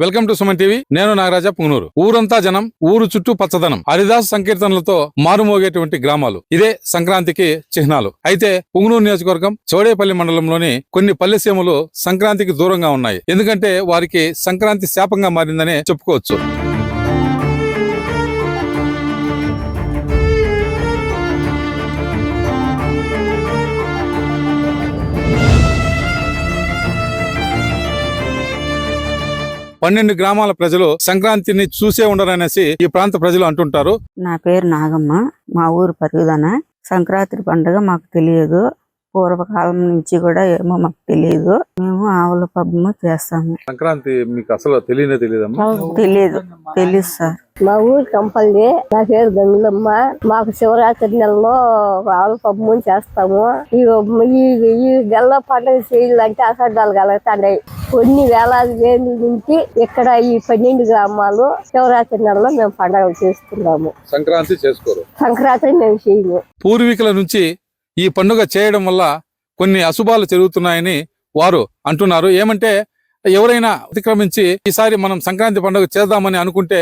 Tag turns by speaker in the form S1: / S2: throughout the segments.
S1: Welcome to Suman TV. నేను నాగరాజ పుంగనూరు. ఊరంతా జనం, ఊరు చుట్టూ పచ్చదనం, హరిదాస్ సంకీర్తనలతో మారుమోగేటువంటి గ్రామాలు ఇదే సంక్రాంతికి చిహ్నాలు. అయితే పుంగనూరు నియోజకవర్గం చౌడేపల్లి మండలంలోని కొన్ని పల్లెసీమలు సంక్రాంతికి దూరంగా ఉన్నాయి. ఎందుకంటే వారికి సంక్రాంతి శాపంగా మారిందనే చెప్పుకోవచ్చు. పన్నెండు గ్రామాల ప్రజలు సంక్రాంతిని చూసే ఉండరనేసి ఈ ప్రాంత ప్రజలు అంటుంటారు.
S2: నా పేరు నాగమ్మ. మా ఊరు పరుగుదన. సంక్రాంతి పండుగ మాకు తెలియదు. పూర్వకాలం నుంచి కూడా ఏమో మాకు తెలియదు. మేము ఆవుల పబ్బము చేస్తాము.
S1: సంక్రాంతి మీకు అసలు తెలియదమ్మా?
S2: తెలియదు సార్.
S3: మా ఊరు కంపల్లి. నా పేరు గంగులమ్మ. మాకు శివరాత్రి నెలలో ఆవుల పబ్బము చేస్తాము. ఈ గల్ల పండుగ చేయాలంటే అసడ్డాలు కలుగుతాయి. కొన్ని వేలాది వేలు నుంచి ఇక్కడ ఈ 12 గ్రామాలు శివరాత్రి నెలలో మేము పండుగ చేసుకున్నాము.
S1: సంక్రాంతి చేసుకోరు.
S3: సంక్రాంతి మేము చేయము.
S1: పూర్వీకుల నుంచి ఈ పండుగ చేయడం వల్ల కొన్ని అశుభాలు జరుగుతున్నాయని వారు అంటున్నారు. ఏమంటే ఎవరైనా అతిక్రమించి ఈసారి మనం సంక్రాంతి పండుగ చేద్దామని అనుకుంటే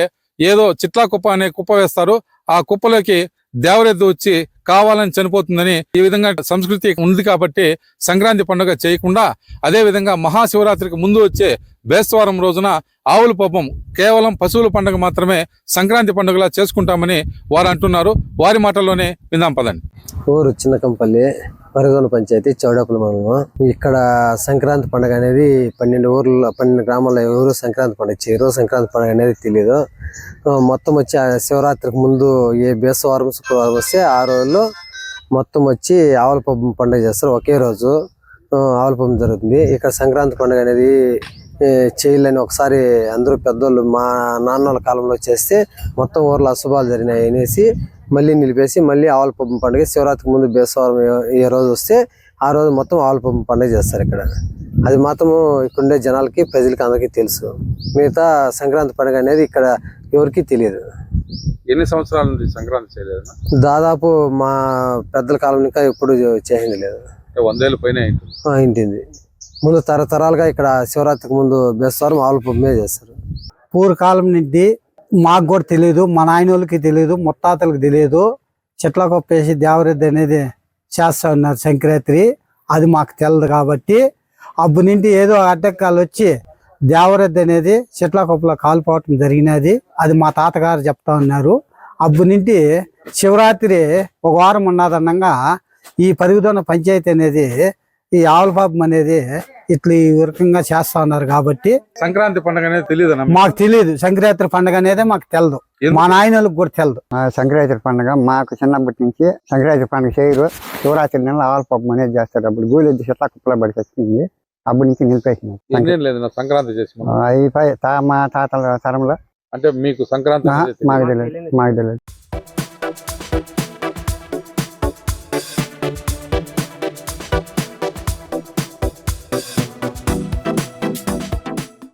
S1: ఏదో చిట్లా కుప్ప అనే కుప్ప వేస్తారు. ఆ కుప్పలోకి దేవరెద్దు వచ్చి కావాలని చనిపోతుందని ఈ విధంగా సంస్కృతి ఉంది. కాబట్టి సంక్రాంతి పండుగ చేయకుండా అదే విధంగా మహాశివరాత్రికి ముందు వచ్చే బేస్తవారం రోజున ఆవుల పబ్బం కేవలం పశువుల పండుగ మాత్రమే సంక్రాంతి పండుగలా చేసుకుంటామని వారు అంటున్నారు. వారి మాటల్లోనే విందాం పదండి.
S4: ఊరు చిన్నకంపల్లి, పరుగున పంచాయతీ, చౌడేపల్లి మండలం. ఇక్కడ సంక్రాంతి పండుగ అనేది 12 గ్రామాల్లో ఎవరు సంక్రాంతి పండుగ చేయరు. సంక్రాంతి పండుగ అనేది తెలియదు. మొత్తం వచ్చి శివరాత్రికి ముందు ఏ బేస్తవారం శుక్రవారం వస్తే ఆ రోజుల్లో మొత్తం వచ్చి ఆవుల పబ్బం పండుగ చేస్తారు. ఒకే రోజు ఆవుల పబ్బం జరుగుతుంది. ఇక్కడ సంక్రాంతి పండుగ అనేది చేయాలని ఒకసారి అందరూ పెద్దోళ్ళు మా నాన్నోళ్ళ కాలంలో చేస్తే మొత్తం ఊర్లో అశుభాలు జరిగినాయి అనేసి మళ్ళీ నిలిపేసి మళ్ళీ ఆవుల పబ్బం పండుగ శివరాత్రికి ముందు బేస్తవారం ఏ రోజు వస్తే ఆ రోజు మొత్తం ఆవుల పబ్బం పండుగ చేస్తారు ఇక్కడ. అది మాత్రము ఇక్కడుండే జనాలకి, ప్రజలకి అందరికీ తెలుసు. మిగతా సంక్రాంతి పండుగ అనేది ఇక్కడ ఎవరికి తెలియదు.
S1: ఎన్ని సంవత్సరాల నుంచి సంక్రాంతి చేయలేదు?
S4: దాదాపు మా పెద్దల కాలం ఇంకా ఎప్పుడు చేసింది లేదు.
S1: 100 ఏళ్ళ పైన
S4: అయింది. ముందు తరతరాలుగా ఇక్కడ శివరాత్రికి ముందు బేస్తవారం ఆవుల పబ్బమే చేస్తారు.
S5: పూర్వకాలం నుండి మాకు కూడా తెలియదు, మా నాయన వాళ్ళకి తెలియదు, ముత్తాతలకు తెలియదు. చెట్ల కొప్పేసి దేవరెద్ది అనేది చేస్తా ఉన్నారు సంక్రాంతి. అది మాకు తెలియదు కాబట్టి అబ్బు నుండి ఏదో అడ్డకాలు వచ్చి దేవరెద్ది అనేది చెట్ల కొప్పలో కాలిపోవటం జరిగినది. అది మా తాతగారు చెప్తా ఉన్నారు. అబ్బు నుండి శివరాత్రి ఒక వారం ఉన్నదన్నంగా ఈ పరుగుదొన్న పంచాయతీ అనేది ఈ ఆవుల పబ్బం అనేది ఇట్లా ఈ రకంగా చేస్తా ఉన్నారు. కాబట్టి
S1: సంక్రాంతి పండుగ అనేది తెలియదు.
S5: మాకు తెలియదు. సంక్రాంతి పండుగ అనేది మాకు తెలదు, మా నాయనలకు కూడా తెలదు.
S6: సంక్రాంతి పండుగ మాకు చిన్నప్పటి నుంచి సంక్రాంతి పండుగ చేయరు. శివరాత్రి నెల ఆవుల పబ్బం అనేది చేస్తారు. అప్పుడు గూలెద్ది చెట్ల కుప్పలో పడి వచ్చింది. అప్పటి నుంచి నిలిపేసినాం.
S1: సంక్రాంతి చేసి
S6: మా తాతల తరంలో
S1: అంటే మీకు సంక్రాంతి
S6: మాకు తెలియదు.